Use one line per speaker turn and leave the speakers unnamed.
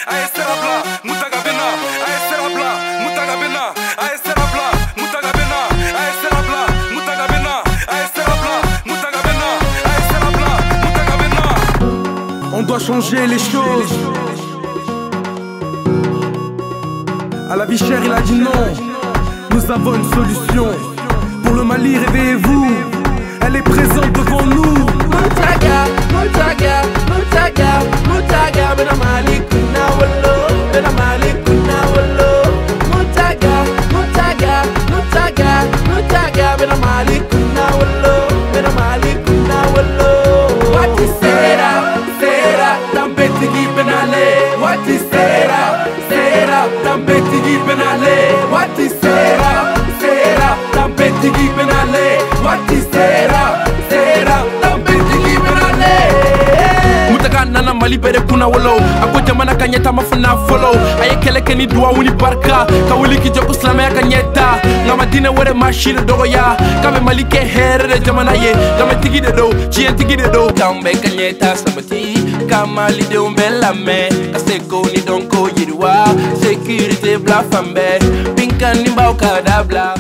aye serabla, Mountaga bena, aye serabla, Mountaga bena, aye serabla, Mountaga bena, aye serabla, Mountaga bena, aye serabla, Mountaga bena, aye serabla, Mountaga bena. On doit changer les choses. À la vie chère il a dit non. Nous avons une solution. Pour le Mali, réveillez-vous. Elle est présente devant nous.
Mountaga, Mountaga, Mountaga, Mountaga, bena Mali kuna wallo, bena Mali kuna wallo. Mountaga, Mountaga, Mountaga, Mountaga, bena Mali kuna wallo, bena Mali kuna wallo. Wati sera, sera, tambe tigi benale. Wati sera, sera, tambe tigi benale. Wati sera, sera, tambe tigi benale. Wati sera, sera, tambe tigi benale. Mountaga nana Mali bere kuna wolo. Ako jamana kanyeta mafuna follow. Aye kele keni dua wuni barka. Kawuli ki joko slame kanyeta. Ngama dine wore machine dogo ya. Kame Mali ke here de jamana ye. Kame tigi de do, chien tigi de do. Kambe kanyeta samati. Kamali de umbela me. Kaseko ni donko yirwa. Sécurité bla fambe. Pinka nimba okada bla.